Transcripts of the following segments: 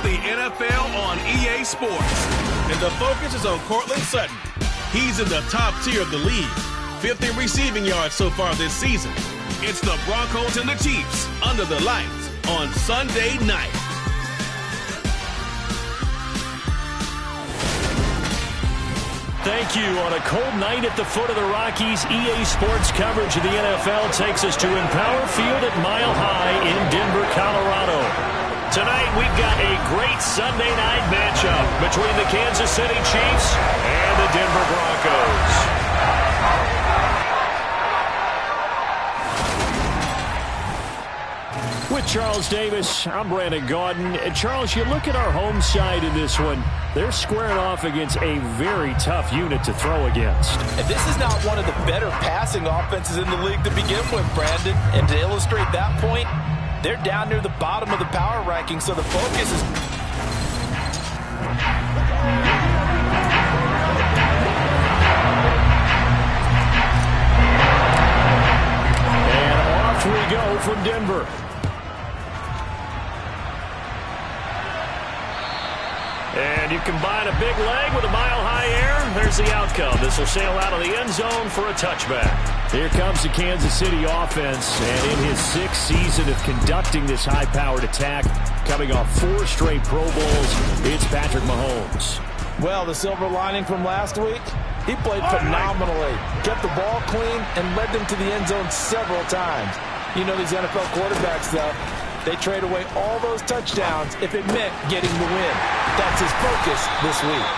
the NFL on EA Sports. And the focus is on Cortland Sutton. He's in the top tier of the league, 5th in receiving yards so far this season. It's the Broncos and the Chiefs under the lights on Sunday night. Thank you. On a cold night at the foot of the Rockies, EA Sports coverage of the NFL takes us to Empower Field at Mile High in Denver, Colorado. Tonight, we've got a great Sunday night matchup between the Kansas City Chiefs and the Denver Broncos. With Charles Davis, I'm Brandon Gaudin. Charles, you look at our home side in this one. They're squaring off against a very tough unit to throw against. And this is not one of the better passing offenses in the league to begin with, Brandon. And to illustrate that point, they're down near the bottom of the power rankings, so the focus is... And off we go from Denver. And you combine a big leg with a mile-high air, there's the outcome. This will sail out of the end zone for a touchback. Here comes the Kansas City offense, and in his 6th season of conducting this high-powered attack, coming off 4 straight Pro Bowls, it's Patrick Mahomes. Well, the silver lining from last week, he played phenomenally, kept the ball clean, and led them to the end zone several times. You know these NFL quarterbacks, though, they trade away all those touchdowns if it meant getting the win. That's his focus this week.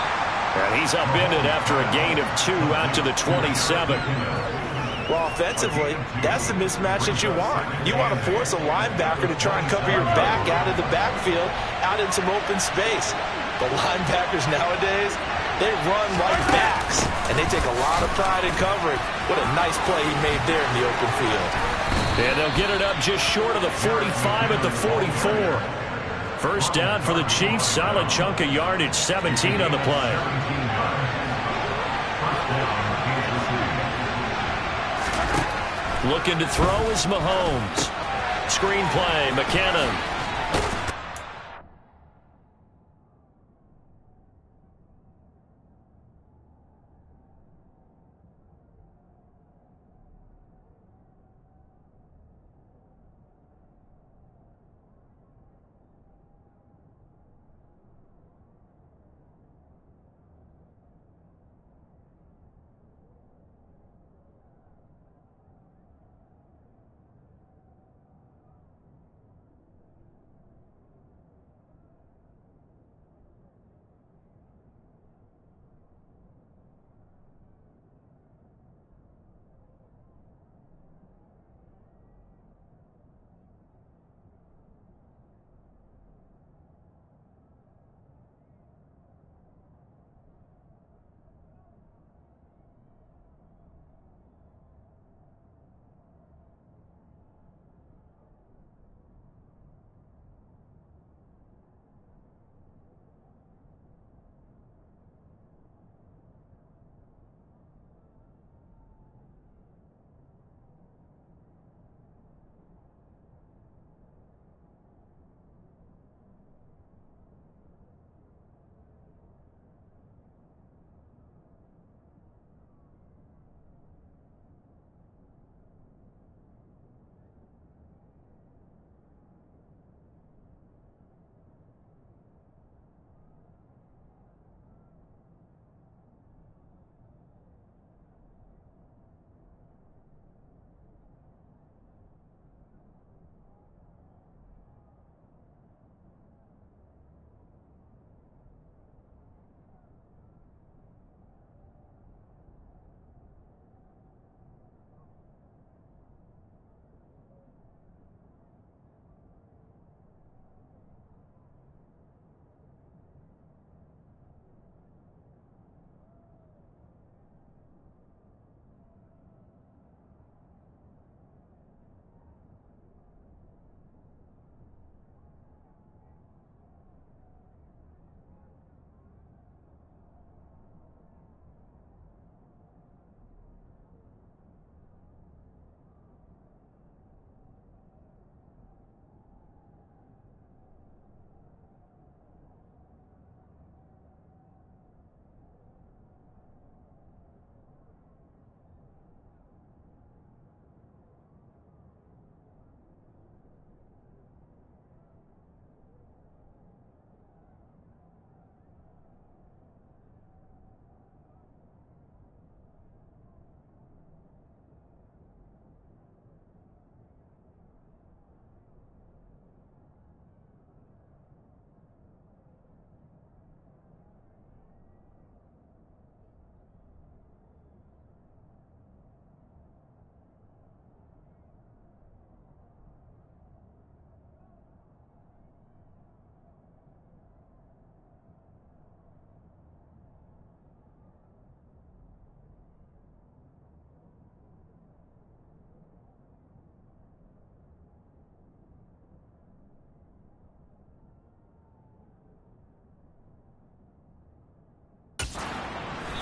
And he's upended after a gain of 2 out to the 27. Well, offensively, that's the mismatch that you want. You want to force a linebacker to try and cover your back out of the backfield, out in some open space. The linebackers nowadays, they run like backs, and they take a lot of pride in covering. What a nice play he made there in the open field. And they'll get it up just short of the 45 at the 44. First down for the Chiefs. Solid chunk of yardage, 17 on the play. Looking to throw is Mahomes. Screen play, McKinnon.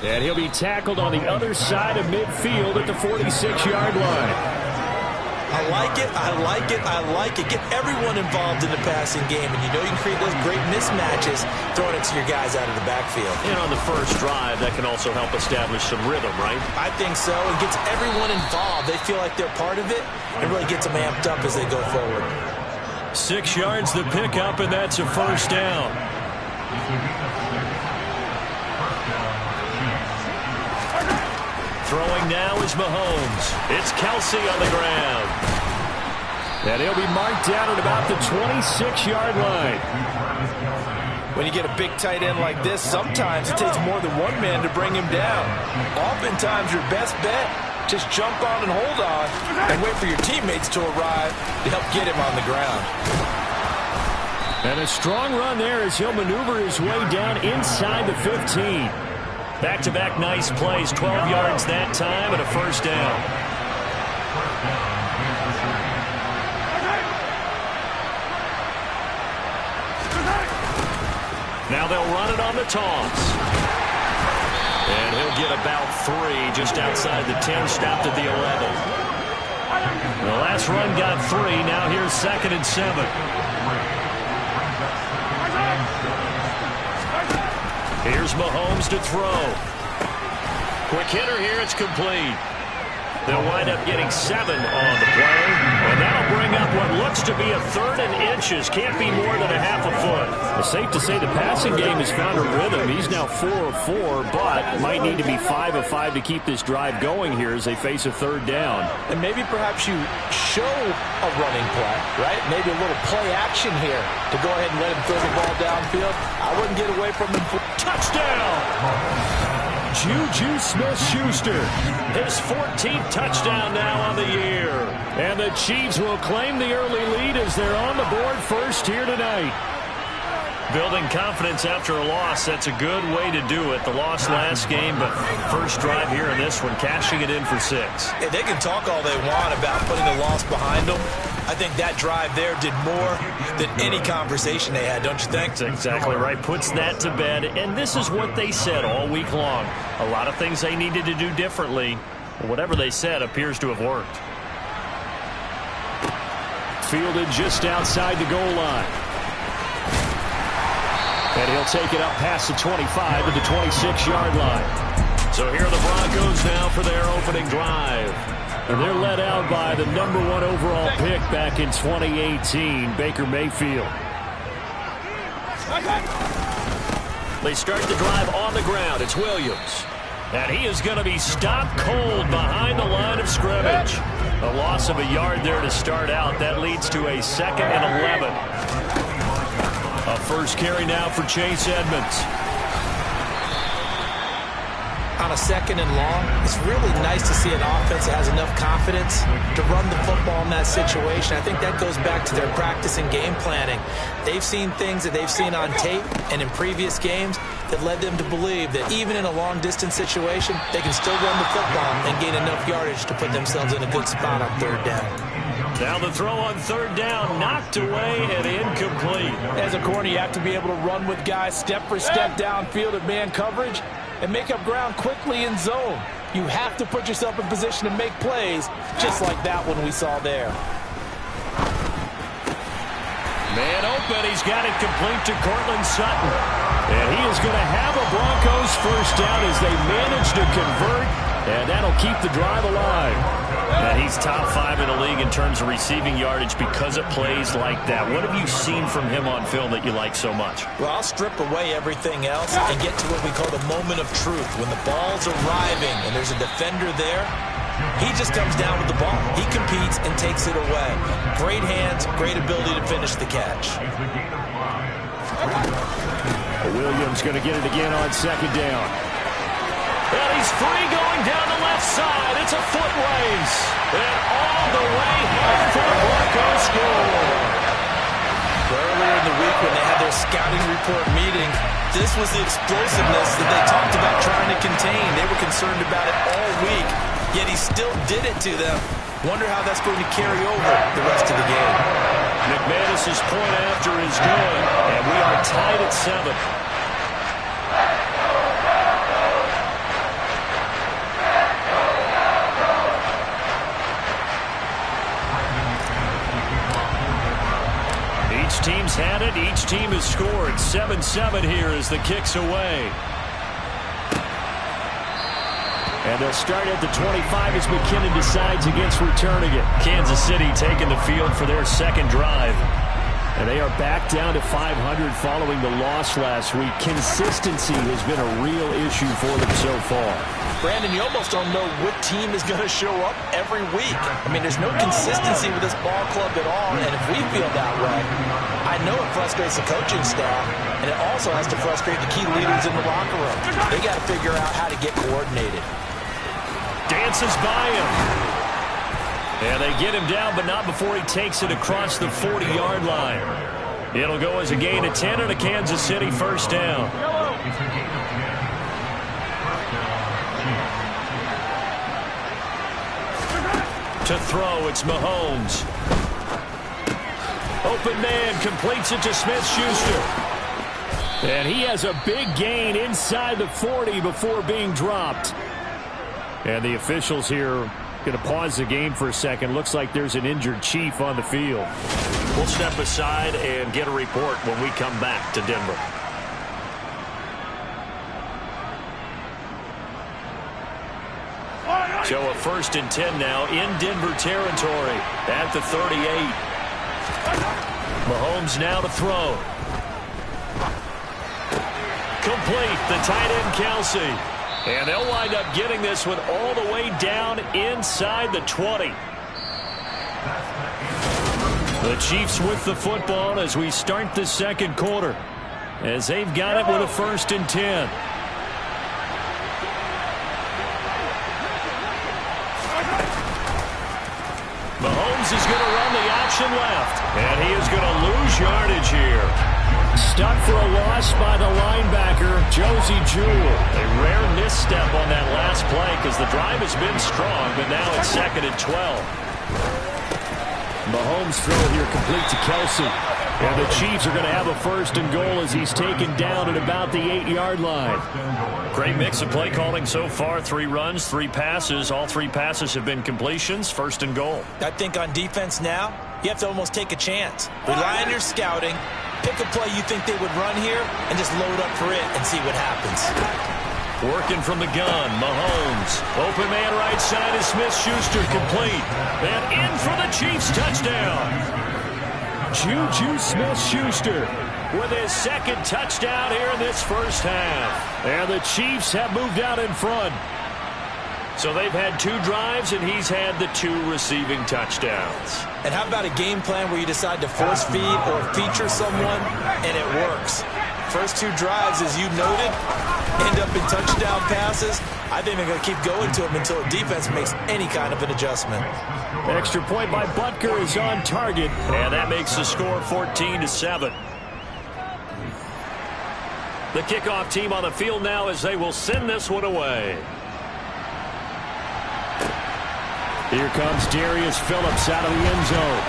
And he'll be tackled on the other side of midfield at the 46-yard line. I like it, I like it, I like it. Get everyone involved in the passing game, and you know you can create those great mismatches throwing it to your guys out of the backfield. And on the first drive, that can also help establish some rhythm, right? I think so. It gets everyone involved. They feel like they're part of it, and really gets them amped up as they go forward. 6 yards the pickup, and that's a first down. Throwing now is Mahomes. It's Kelsey on the ground. And he'll be marked down at about the 26-yard line. When you get a big tight end like this, sometimes it takes more than one man to bring him down. Oftentimes, your best bet, just jump on and hold on and wait for your teammates to arrive to help get him on the ground. And a strong run there as he'll maneuver his way down inside the 15. Back-to-back nice plays, 12 yards that time and a first down. Now they'll run it on the toss. And he'll get about 3 just outside the 10, stopped at the 11. The last run got 3, now here's 2nd and 7. Here's Mahomes to throw. Quick hitter here, it's complete. They'll wind up getting 7 on the play, and that'll bring up what looks to be a 3rd and inches. Can't be more than a half a foot. It's safe to say the passing game has found a rhythm. He's now 4 of 4, but might need to be 5 of 5 to keep this drive going here as they face a 3rd down. And maybe perhaps you show a running play, right? Maybe a little play action here to go ahead and let him throw the ball downfield. I wouldn't get away from him. Touchdown! Juju Smith-Schuster, his 14th touchdown now on the year. And the Chiefs will claim the early lead as they're on the board first here tonight. Building confidence after a loss, that's a good way to do it. The loss last game, but first drive here in this one, cashing it in for 6. Hey, they can talk all they want about putting the loss behind them. I think that drive there did more than any conversation they had, don't you think? That's exactly right. Puts that to bed. And this is what they said all week long. A lot of things they needed to do differently. Whatever they said appears to have worked. Fielded just outside the goal line. And he'll take it up past the 25 to the 26-yard line. So here are the Broncos now for their opening drive. And they're led out by the #1 overall pick back in 2018, Baker Mayfield. They start the drive on the ground. It's Williams. And he is going to be stopped cold behind the line of scrimmage. A loss of a yard there to start out. That leads to a 2nd and 11. A first carry now for Chase Edmonds. On a 2nd and long, it's really nice to see an offense that has enough confidence to run the football in that situation. I think that goes back to their practice and game planning. They've seen things that they've seen on tape and in previous games that led them to believe that even in a long-distance situation, they can still run the football and gain enough yardage to put themselves in a good spot on 3rd down. Now the throw on 3rd down, knocked away and incomplete. As a corner, you have to be able to run with guys step for step downfield at man coverage and make up ground quickly in zone. You have to put yourself in position to make plays, just like that one we saw there. Man open, he's got it complete to Cortland Sutton. And he is going to have a Broncos first down as they manage to convert, and that'll keep the drive alive. And he's top 5 in the league in terms of receiving yardage because of plays like that. What have you seen from him on film that you like so much? Well, I'll strip away everything else and get to what we call the moment of truth. When the ball's arriving and there's a defender there, he just comes down with the ball. He competes and takes it away. Great hands, great ability to finish the catch. Williams going to get it again on 2nd down. And he's free going down the left side. It's a foot race. And all the way home for the Broncos score. Earlier in the week when they had their scouting report meeting, this was the explosiveness that they talked about trying to contain. They were concerned about it all week, yet he still did it to them. Wonder how that's going to carry over the rest of the game. McManus's point after is good, and we are tied at 7. team's had it. Each team has scored. 7-7 here as the kick's away. And they'll start at the 25 as McKinnon decides against returning it. Kansas City taking the field for their second drive. And they are back down to 500 following the loss last week. Consistency has been a real issue for them so far. Brandon, you almost don't know what team is going to show up every week. I mean, there's no consistency with this ball club at all, and if we feel that way, I know it frustrates the coaching staff, and it also has to frustrate the key leaders in the locker room. They got to figure out how to get coordinated. Dances by him. And they get him down, but not before he takes it across the 40-yard line. It'll go as a gain of 10 and a Kansas City first down. To throw, it's Mahomes. Open man, completes it to Smith-Schuster. And he has a big gain inside the 40 before being dropped. And the officials here going to pause the game for a second. Looks like there's an injured Chief on the field. We'll step aside and get a report when we come back to Denver. So a 1st and 10 now in Denver territory at the 38. Mahomes now to throw. Complete, the tight end Kelsey. And they'll wind up getting this one all the way down inside the 20. The Chiefs with the football as we start the second quarter, as they've got it with a 1st and 10. Mahomes is going to run the option left, and he is going to lose yardage here. Stuck for a loss by the linebacker, Josie Jewell. A rare misstep on that last play because the drive has been strong, but now it's 2nd and 12. Mahomes throw here complete to Kelsey. And the Chiefs are going to have a 1st and goal as he's taken down at about the 8-yard line. Great mix of play calling so far. 3 runs, 3 passes. All 3 passes have been completions. 1st and goal. I think on defense now, you have to almost take a chance. Rely on your scouting. Pick a play you think they would run here and just load up for it and see what happens. Working from the gun, Mahomes. Open man right side is Smith-Schuster, complete. And in for the Chiefs touchdown. Juju Smith-Schuster with his 2nd touchdown here in this first half. And the Chiefs have moved out in front. So they've had 2 drives, and he's had the 2 receiving touchdowns. And how about a game plan where you decide to force feed or feature someone, and it works? First 2 drives, as you noted, end up in touchdown passes. I think they're going to keep going to them until the defense makes any kind of an adjustment. Extra point by Butker is on target, and that makes the score 14-7. The kickoff team on the field now as they will send this one away. Here comes Darius Phillips out of the end zone.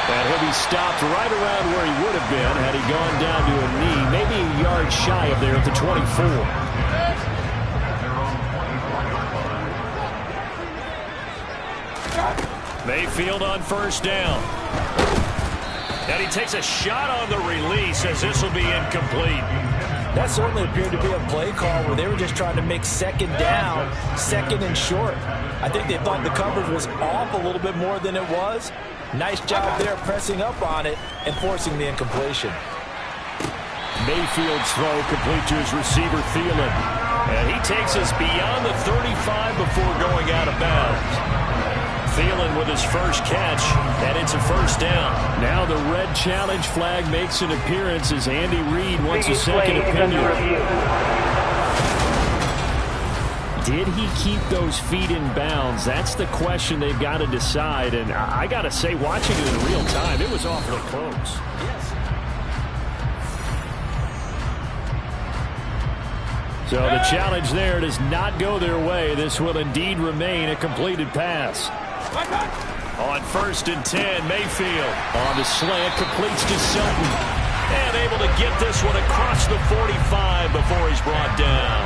And he'll be stopped right around where he would have been had he gone down to a knee, maybe a yard shy of there at the 24. Mayfield on 1st down. And he takes a shot on the release as this will be incomplete. That certainly appeared to be a play call where they were just trying to make 2nd down, 2nd and short. I think they thought the coverage was off a little bit more than it was. Nice job there pressing up on it and forcing the incompletion. Mayfield's throw complete to his receiver, Thielen. And he takes us beyond the 35 before going out of bounds. Thielen with his first catch, and it's a 1st down. Now the red challenge flag makes an appearance as Andy Reid wants a second opinion. Did he keep those feet in bounds? That's the question they've got to decide. And I got to say, watching it in real time, it was awfully close. So the challenge there does not go their way. This will indeed remain a completed pass. On 1st and 10, Mayfield on the slant, completes to Sutton. And able to get this one across the 45 before he's brought down.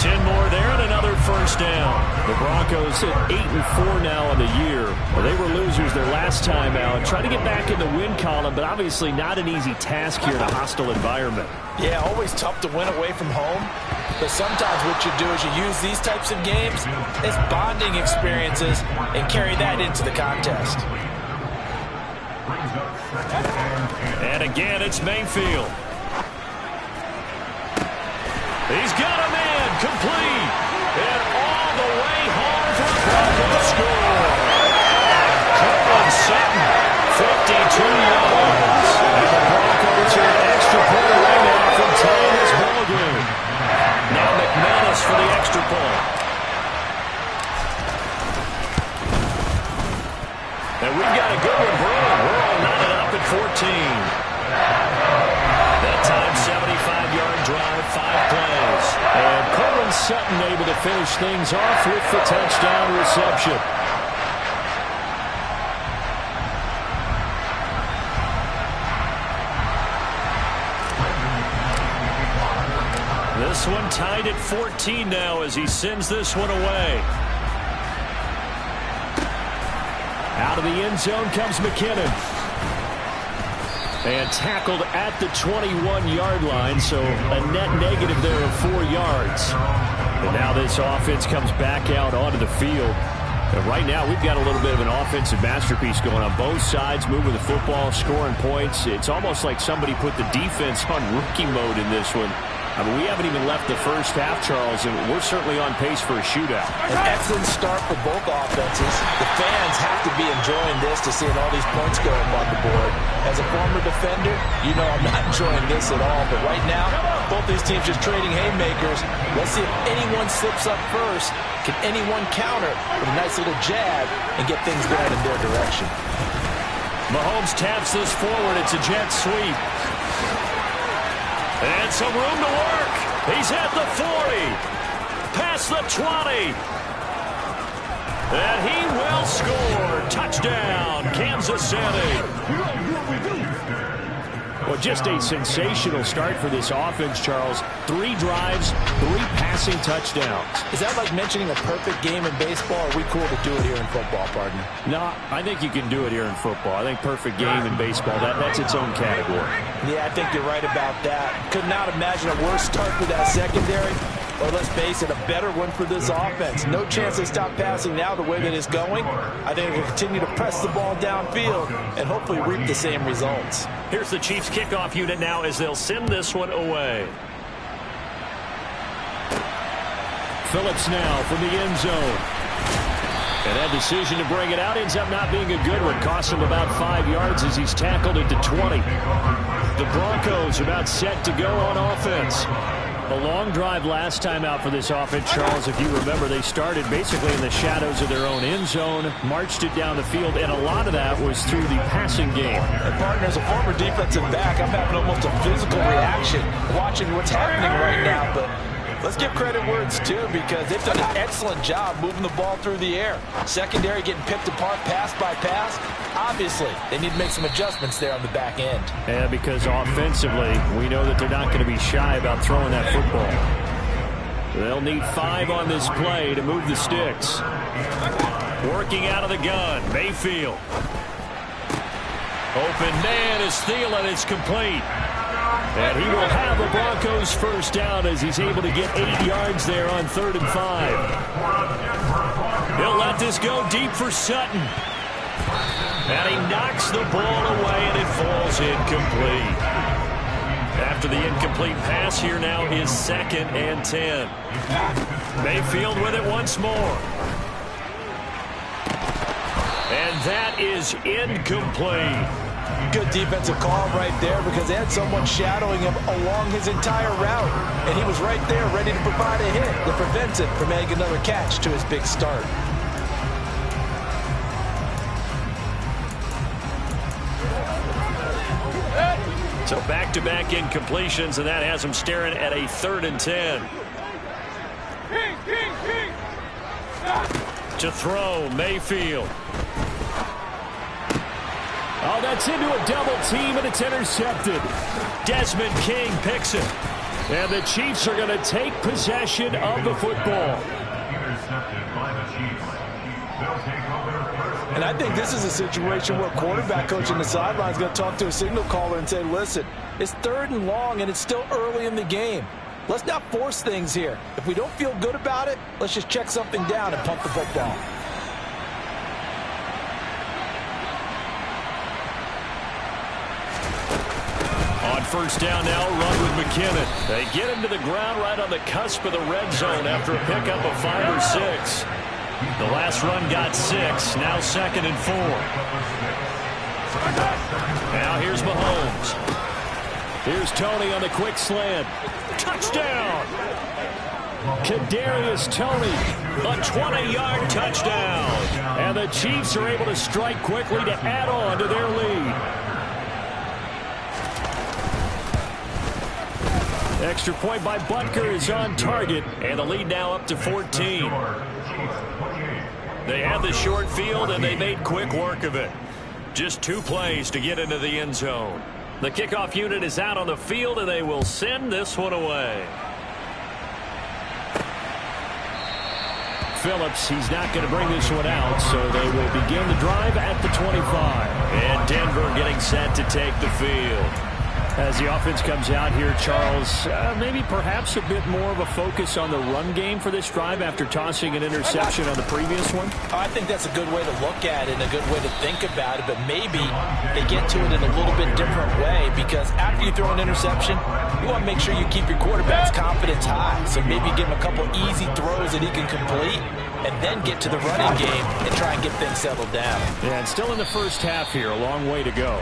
10 more there and another first down. The Broncos at 8-4 now on the year. Well, they were losers their last time out. Trying to get back in the win column, but obviously not an easy task here in a hostile environment. Yeah, always tough to win away from home. But sometimes what you do is you use these types of games as bonding experiences and carry that into the contest. And again, it's Mayfield. He's got a man complete. And all the way home for a Broncos score. Courtland Sutton, 52 yards. And the Broncos are an extra point away now from tying this ball game. Now McManus for the extra point. And we've got a good one brewing. We're all knotted up at 14. That time, 75-yard drive, 5 plays. And Courtland Sutton able to finish things off with the touchdown reception. This one tied at 14 now as he sends this one away. Out of the end zone comes McKinnon. And tackled at the 21-yard line, so a net negative there of 4 yards. And now this offense comes back out onto the field. And right now we've got a little bit of an offensive masterpiece going on both sides, moving the football, scoring points. It's almost like somebody put the defense on rookie mode in this one. I mean, we haven't even left the first half, Charles, and we're certainly on pace for a shootout. An excellent start for both offenses. The fans have to be enjoying this to seeing all these points go up on the board. As a former defender, you know I'm not enjoying this at all. But right now, both these teams just trading haymakers. Let's see if anyone slips up first. Can anyone counter with a nice little jab and get things going in their direction? Mahomes taps this forward. It's a jet sweep. And some room to work. He's at the 40. Past the 20. And he will score. Touchdown, Kansas City. Well, just a sensational start for this offense, Charles. 3 drives, 3 passing touchdowns. Is that like mentioning a perfect game in baseball? Or are we cool to do it here in football, partner? No, I think you can do it here in football. I think perfect game in baseball, that's its own category. Yeah, I think you're right about that. Could not imagine a worse start for that secondary. Or let's face it, a better one for this offense. No chance they stop passing now the way that it's going. I think they'll continue to press the ball downfield and hopefully reap the same results. Here's the Chiefs kickoff unit now as they'll send this one away. Phillips now from the end zone. And that decision to bring it out ends up not being a good one. Costs him about 5 yards as he's tackled at the 20. The Broncos are about set to go on offense. A long drive last time out for this offense, Charles. If you remember, they started basically in the shadows of their own end zone, marched it down the field, and a lot of that was through the passing game. And partner, as a former defensive back, I'm having almost a physical reaction watching what's happening right now. But let's give credit where it's due because they've done an excellent job moving the ball through the air. Secondary getting picked apart pass by pass. Obviously, they need to make some adjustments there on the back end. Yeah, because offensively, we know that they're not going to be shy about throwing that football. They'll need 5 on this play to move the sticks. Working out of the gun, Mayfield. Open man is Thielen. It's complete. And he will have the Broncos first down as he's able to get 8 yards there on 3rd and 5. He'll let this go deep for Sutton. And he knocks the ball away, and it falls incomplete. After the incomplete pass, here now is 2nd and 10. Mayfield with it once more. And that is incomplete. Good defensive call right there because they had someone shadowing him along his entire route. And he was right there ready to provide a hit that prevents him from making another catch to his big start. So back-to-back incompletions, and that has him staring at a 3rd and 10. To throw, Mayfield. Oh, that's into a double team, and it's intercepted. Desmond King picks it. And the Chiefs are going to take possession of the football. And I think this is a situation where quarterback coach on the sideline is going to talk to a signal caller and say, listen, it's 3rd and long and it's still early in the game. Let's not force things here. If we don't feel good about it, let's just check something down and pump the football. On first down now, run with McKinnon. They get him to the ground right on the cusp of the red zone after a pickup of 5 or 6. The last run got 6, now 2nd and 4. Now here's Mahomes. Here's Tony on the quick slant. Touchdown! Kadarius Toney, a 20-yard touchdown. And the Chiefs are able to strike quickly to add on to their lead. Extra point by Butker is on target, and the lead now up to 14. They had the short field, and they made quick work of it. Just 2 plays to get into the end zone. The kickoff unit is out on the field, and they will send this one away. Phillips, he's not going to bring this one out, so they will begin the drive at the 25. And Denver getting set to take the field. As the offense comes out here, Charles, maybe perhaps a bit more of a focus on the run game for this drive after tossing an interception on the previous one? I think that's a good way to look at it and a good way to think about it, but maybe they get to it in a little bit different way, because after you throw an interception, you want to make sure you keep your quarterback's confidence high. So maybe give him a couple easy throws that he can complete, and then get to the running game and try and get things settled down. Yeah, and still in the first half here, a long way to go.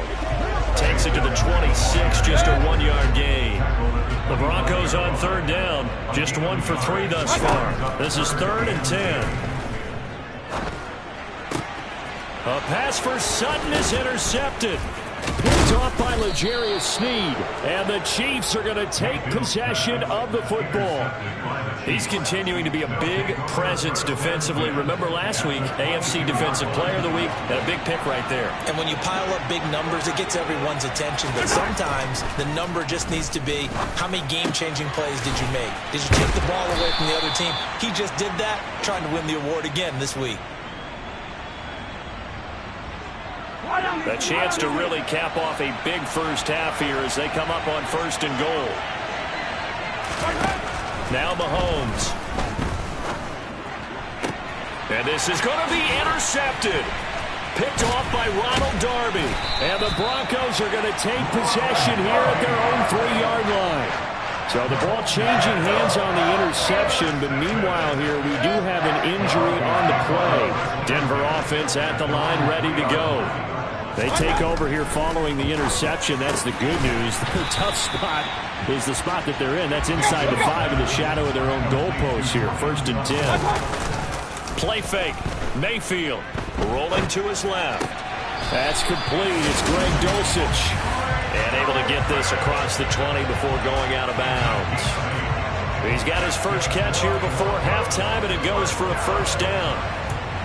Takes it to the 26, just a 1-yard gain. The Broncos on 3rd down, just 1 for 3 thus far. This is 3rd and 10. A pass for Sutton is intercepted. Picked off by L'Jarius Sneed. And the Chiefs are going to take possession of the football. He's continuing to be a big presence defensively. Remember last week, AFC Defensive Player of the Week, and a big pick right there. And when you pile up big numbers, it gets everyone's attention. But sometimes the number just needs to be, how many game-changing plays did you make? Did you take the ball away from the other team? He just did that, trying to win the award again this week. A chance to really cap off a big first half here as they come up on 1st and goal. Now Mahomes. And this is going to be intercepted. Picked off by Ronald Darby. And the Broncos are going to take possession here at their own 3-yard line. So the ball changing hands on the interception, but meanwhile here we do have an injury on the play. Denver offense at the line ready to go. They take over here following the interception. That's the good news. The tough spot is the spot that they're in. That's inside the 5 in the shadow of their own goalpost here. 1st and 10. Play fake. Mayfield rolling to his left. That's complete. It's Greg Dulcich. And able to get this across the 20 before going out of bounds. He's got his first catch here before halftime, and it goes for a 1st down.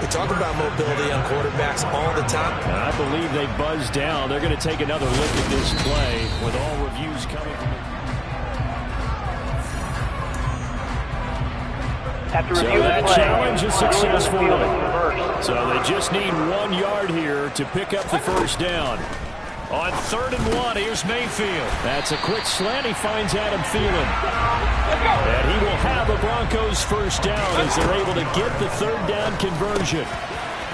We talk about mobility on quarterbacks all the time. And I believe they buzzed down. They're going to take another look at this play with all reviews coming from After so that challenge is successful. So they just need 1 yard here to pick up the 1st down. On 3rd and 1, here's Mayfield. That's a quick slant. He finds Adam Thielen. And he will have the Broncos 1st down as they're able to get the 3rd down conversion.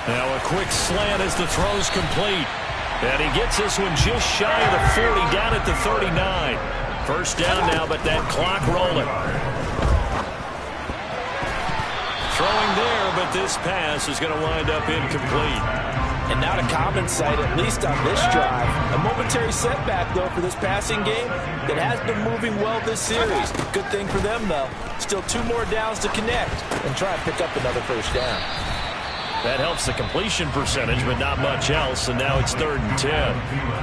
Now a quick slant as the throw's complete. And he gets this one just shy of the 40, down at the 39. 1st down now, but that clock rolling. Throwing there, but this pass is going to wind up incomplete. And not a common sight, at least on this drive. A momentary setback, though, for this passing game that has been moving well this series. Good thing for them, though. Still 2 more downs to connect and try and pick up another 1st down. That helps the completion percentage, but not much else, and now it's 3rd and 10.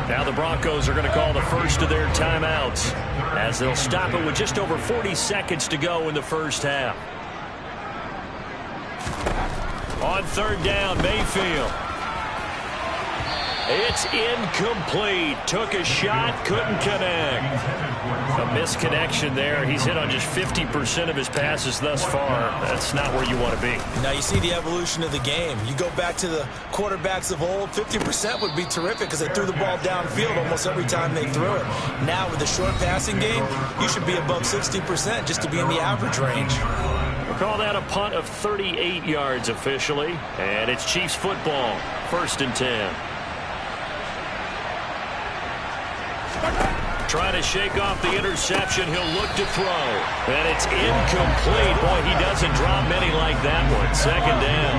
Now the Broncos are going to call the first of their timeouts as they'll stop it with just over 40 seconds to go in the 1st half. On 3rd down, Mayfield. It's incomplete. Took a shot, couldn't connect. A misconnection there. He's hit on just 50% of his passes thus far. That's not where you want to be. Now you see the evolution of the game. You go back to the quarterbacks of old, 50% would be terrific because they threw the ball downfield almost every time they threw it. Now with the short passing game, you should be above 60% just to be in the average range. We'll call that a punt of 38 yards officially. And it's Chiefs football. 1st and 10. Trying to shake off the interception. He'll look to throw. And it's incomplete. Boy, he doesn't drop many like that one. 2nd down.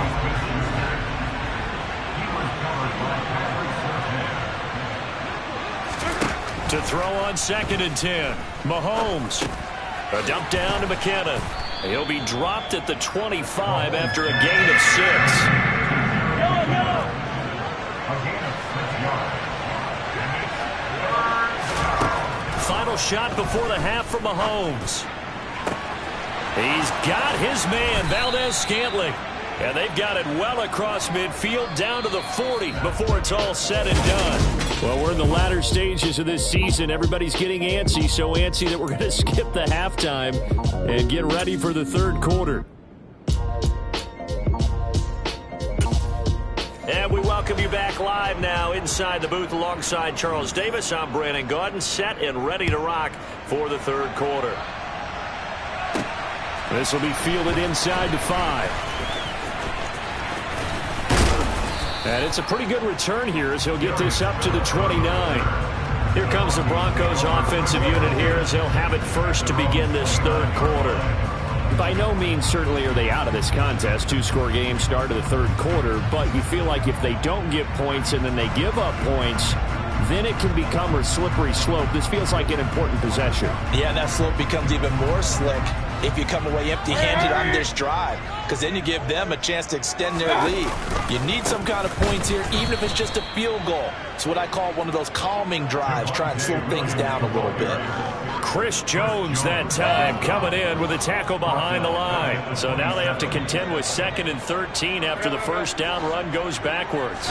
To throw on 2nd and 10. Mahomes. A dump down to McKinnon. He'll be dropped at the 25 after a gain of 6. Final shot before the half for Mahomes. He's got his man, Valdez-Scantling. And they've got it well across midfield down to the 40 before it's all said and done. Well, we're in the latter stages of this season. Everybody's getting antsy, so antsy that we're going to skip the halftime and get ready for the 3rd quarter. And we welcome you back live now inside the booth alongside Charles Davis. I'm Brandon Gaudin, set and ready to rock for the 3rd quarter. This will be fielded inside the 5. And it's a pretty good return here as he'll get this up to the 29. Here comes the Broncos offensive unit here as they'll have it first to begin this 3rd quarter. By no means certainly are they out of this contest. 2-score game start of the 3rd quarter, but you feel like if they don't get points and then they give up points, then it can become a slippery slope. This feels like an important possession. Yeah, that slope becomes even more slick if you come away empty-handed on this drive, because then you give them a chance to extend their lead. You need some kind of points here, even if it's just a field goal. It's what I call one of those calming drives, try and slow things down a little bit. Chris Jones that time coming in with a tackle behind the line. So now they have to contend with 2nd and 13 after the first down run goes backwards.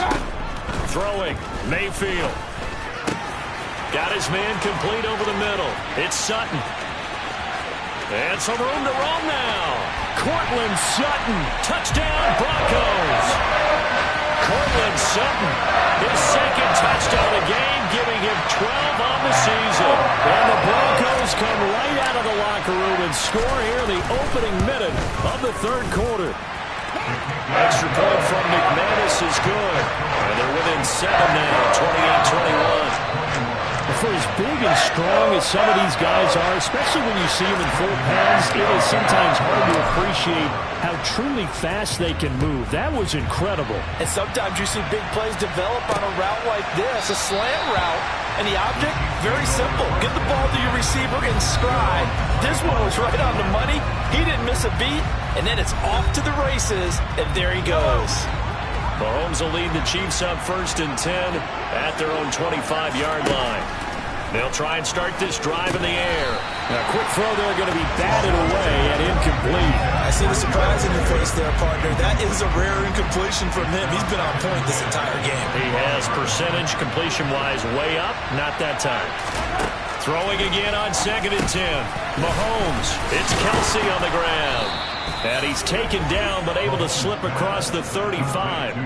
Throwing, Mayfield. Got his man complete over the middle. It's Sutton. And some room to roam now. Cortland Sutton. Touchdown, Broncos. Cortland Sutton. His 2nd touchdown of the game, giving him 12 on the season. And the Broncos come right out of the locker room and score here in the opening minute of the 3rd quarter. Extra point from McManus is good. And they're within 7 now, 28-21. For as big and strong as some of these guys are, especially when you see them in full pads, it is sometimes hard to appreciate how truly fast they can move. That was incredible. And sometimes you see big plays develop on a route like this, a slant route, and the object, very simple. Get the ball to your receiver in stride. This one was right on the money. He didn't miss a beat, and then it's off to the races, and there he goes. Mahomes will lead the Chiefs up 1st and 10 at their own 25-yard line. They'll try and start this drive in the air. A quick throw there going to be batted away and incomplete. I see the surprise in your face there, partner. That is a rare incompletion from him. He's been on point this entire game. He has percentage completion-wise way up. Not that time. Throwing again on 2nd and 10. Mahomes. It's Kelsey on the ground. And he's taken down, but able to slip across the 35.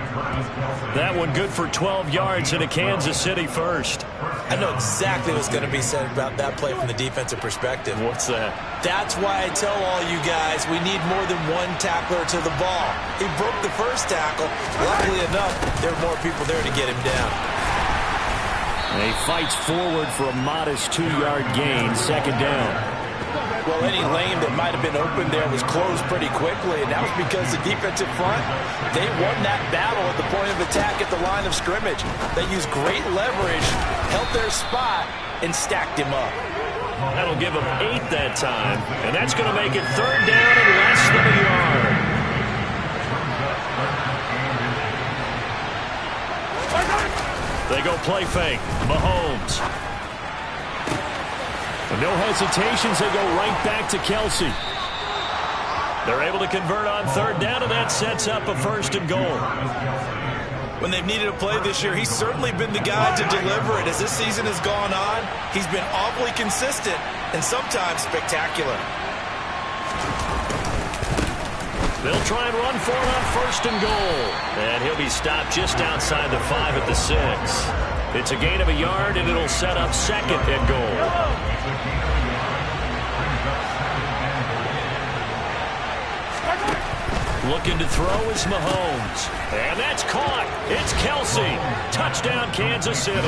That one good for 12 yards into Kansas City first. I know exactly what's going to be said about that play from the defensive perspective. What's that? That's why I tell all you guys we need more than one tackler to the ball. He broke the first tackle. Luckily enough, there were more people there to get him down. And he fights forward for a modest 2-yard gain, 2nd down. Well, any lane that might have been open there was closed pretty quickly, and that was because the defensive front, they won that battle at the point of attack at the line of scrimmage. They used great leverage, held their spot, and stacked him up. That'll give them 8 that time, and that's going to make it 3rd down and less than a yard. They go play fake. Mahomes. No hesitations, they go right back to Kelsey. They're able to convert on 3rd down, and that sets up a 1st and goal. When they've needed a play this year, he's certainly been the guy to deliver it. As this season has gone on, he's been awfully consistent and sometimes spectacular. They'll try and run for it on 1st and goal. And he'll be stopped just outside the 5 at the 6. It's a gain of a yard, and it'll set up 2nd and goal. Looking to throw is Mahomes. And that's caught. It's Kelsey. Touchdown, Kansas City.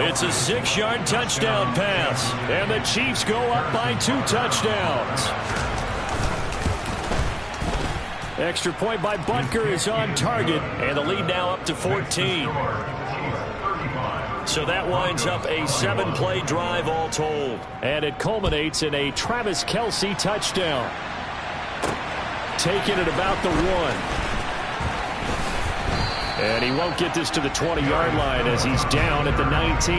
It's a 6-yard touchdown pass. And the Chiefs go up by 2 touchdowns. Extra point by Butker is on target. And the lead now up to 14. So that winds up a 7-play drive all told. And it culminates in a Travis Kelsey touchdown. Taking it about the 1. And he won't get this to the 20-yard line as he's down at the 19.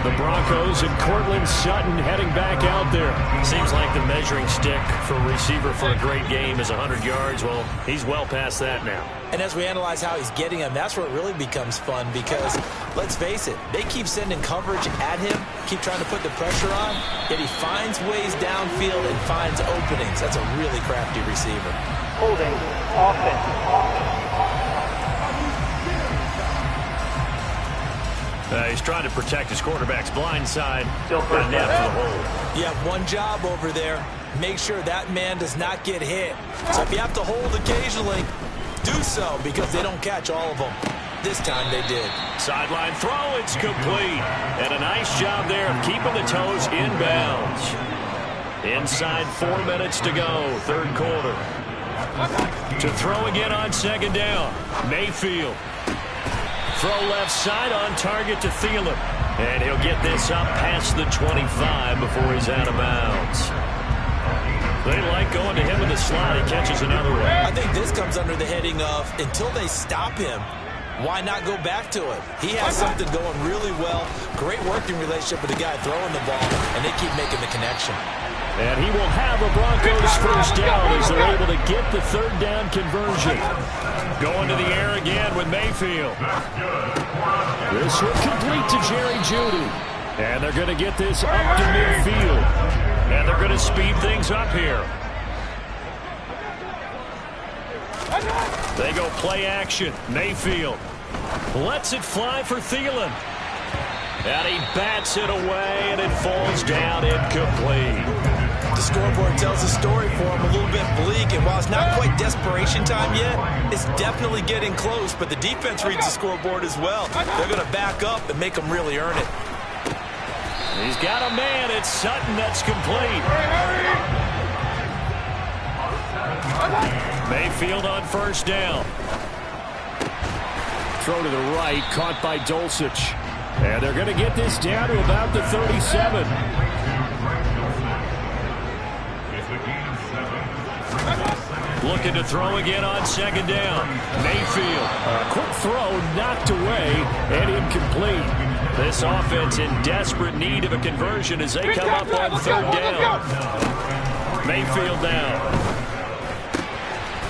The Broncos and Cortland Sutton heading back out there. Seems like the measuring stick for a receiver for a great game is 100 yards. Well, he's well past that now. And as we analyze how he's getting them, that's where it really becomes fun because, let's face it, they keep sending coverage at him, keep trying to put the pressure on, yet he finds ways downfield and finds openings. That's a really crafty receiver. Holding, offense. He's trying to protect his quarterback's blind side. Still first down for the hold. You have one job over there. Make sure that man does not get hit. So if you have to hold occasionally, do so because they don't catch all of them. This time they did. Sideline throw, it's complete. And a nice job there of keeping the toes inbounds. Inside 4 minutes to go, 3rd quarter. To throw again on 2nd down. Mayfield. Throw left side on target to Thielen. And he'll get this up past the 25 before he's out of bounds. They like going to him in the slot. He catches another one. I think this comes under the heading of until they stop him, why not go back to it? He has something going really well. Great working relationship with the guy throwing the ball, and they keep making the connection. And he will have a Broncos 1st down as they're able to get the 3rd down conversion. Going to the air again with Mayfield. This will complete to Jerry Jeudy. And they're going to get this up to midfield. And they're going to speed things up here. They go play action. Mayfield lets it fly for Thielen. And he bats it away, and it falls down incomplete. The scoreboard tells a story for him, a little bit bleak, and while it's not quite desperation time yet, it's definitely getting close, but the defense reads the scoreboard as well. They're going to back up and make them really earn it. He's got a man. It's Sutton that's complete. Mayfield on 1st down. Throw to the right, caught by Dulcich. And they're going to get this down to about the 37. Looking to throw again on 2nd down. Mayfield. A quick throw knocked away and incomplete. This offense in desperate need of a conversion as they come up on 3rd down. Mayfield down.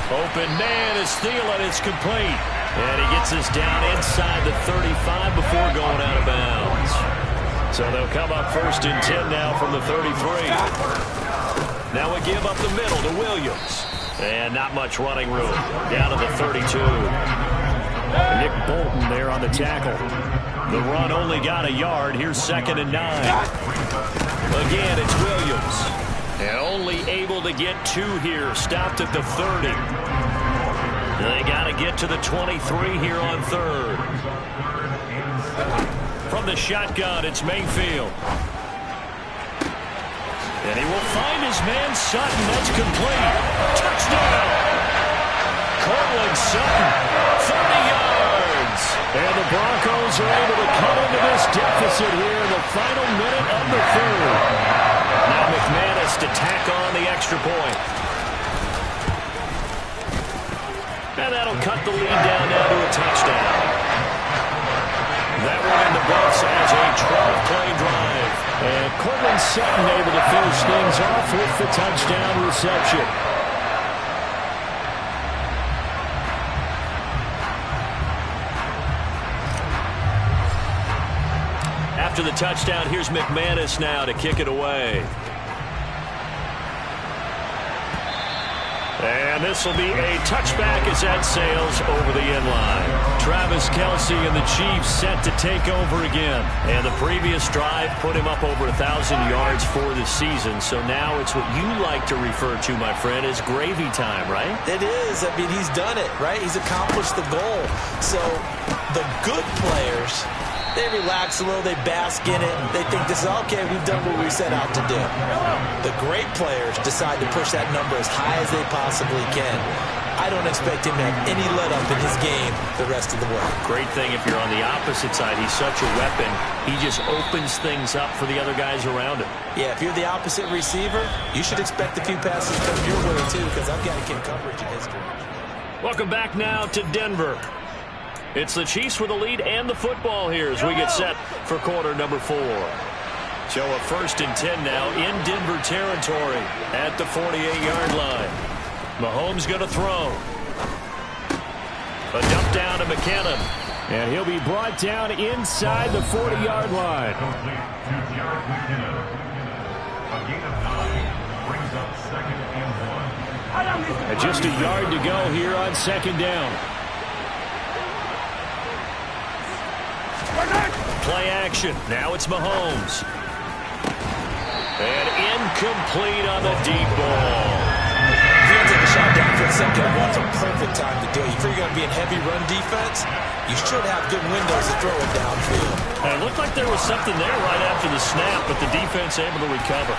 Open man is Thielen. It's complete. And he gets us down inside the 35 before going out of bounds. So they'll come up 1st and 10 now from the 33. Now we give up the middle to Williams. And not much running room. Down to the 32. Nick Bolton there on the tackle. The run only got a yard. Here's 2nd and 9. Again, it's Williams. And only able to get 2 here. Stopped at the 30. They got to get to the 23 here on 3rd. From the shotgun, it's Mayfield. And he will find his man Sutton. That's complete. Touchdown! Cortland Sutton, 30 yards. And the Broncos are able to cut into this deficit here in the final minute of the 3rd. Now McManus to tack on the extra point. And that'll cut the lead down now to a touchdown. That one in the books as a 12-play drive. And Cortland Sutton able to finish things off with the touchdown reception. after the touchdown. Here's McManus now to kick it away. And this will be a touchback as that sails over the end line. Travis Kelce and the Chiefs set to take over again. And the previous drive put him up over 1,000 yards for the season. So now it's what you like to refer to, my friend, as gravy time, right? It is. I mean, he's done it, right? He's accomplished the goal. So the good players, they relax a little, they bask in it, they think this is okay, we've done what we set out to do. The great players decide to push that number as high as they possibly can. I don't expect him to have any let-up in his game the rest of the way. Great thing if you're on the opposite side. He's such a weapon. He just opens things up for the other guys around him. Yeah, if you're the opposite receiver, you should expect a few passes come your way too, because I've got to get coverage in his direction. Welcome back now to Denver. It's the Chiefs with the lead and the football here as we get set for quarter number 4. So a 1st and 10 now in Denver territory at the 48-yard line. Mahomes going to throw. A dump down to McKinnon. And he'll be brought down inside the 40-yard line. And just a yard to go here on 2nd down. Play action. Now it's Mahomes. And incomplete on the deep ball. If you take a shot downfield, 2nd and 1's a perfect time to do it. If you're going to be in heavy run defense, you should have good windows to throw it downfield. And it looked like there was something there right after the snap, but the defense able to recover.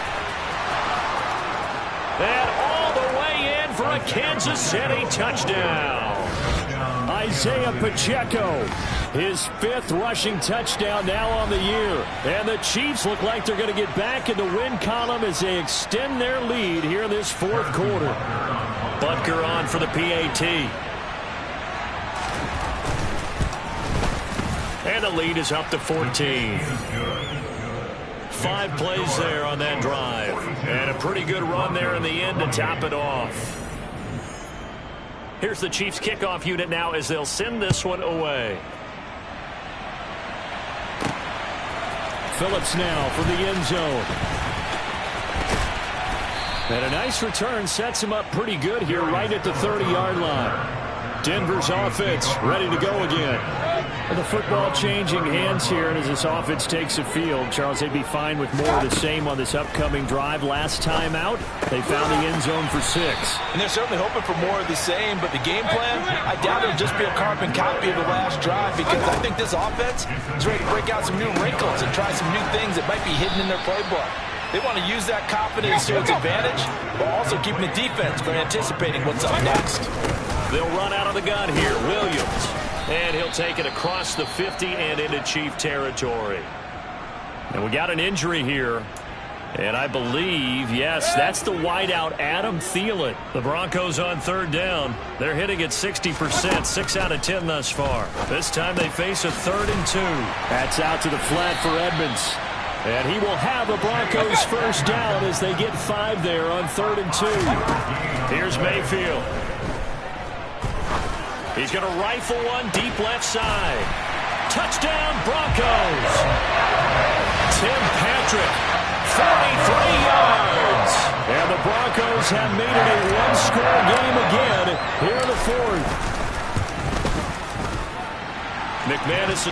And all the way in for a Kansas City touchdown. Isaiah Pacheco, his 5th rushing touchdown now on the year. And the Chiefs look like they're going to get back in the win column as they extend their lead here in this 4th quarter. Butker on for the PAT. And the lead is up to 14. 5 plays there on that drive. And a pretty good run there in the end to top it off. Here's the Chiefs kickoff unit now as they'll send this one away. Phillips now for the end zone. And a nice return sets him up pretty good here right at the 30-yard line. Denver's offense ready to go again. And the football changing hands here, and as this offense takes the field, Charles, they'd be fine with more of the same on this upcoming drive. Last time out, they found the end zone for 6. And they're certainly hoping for more of the same, but the game plan, I doubt it'll just be a carbon copy of the last drive, because I think this offense is ready to break out some new wrinkles and try some new things that might be hidden in their playbook. They want to use that confidence to its advantage, but also keeping the defense from anticipating what's up next. They'll run out of the gun here. Williams. And he'll take it across the 50 and into Chief territory. And we got an injury here. And I believe, yes, that's the wideout, Adam Thielen. The Broncos on 3rd down. They're hitting at 60%, 6 out of 10 thus far. This time they face a 3rd and 2. That's out to the flat for Edmonds. And he will have the Broncos 1st down as they get 5 there on 3rd and 2. Here's Mayfield. He's going to rifle one deep left side. Touchdown, Broncos. Tim Patrick, 43 yards. And the Broncos have made it a one-score game again here in the 4th. McManus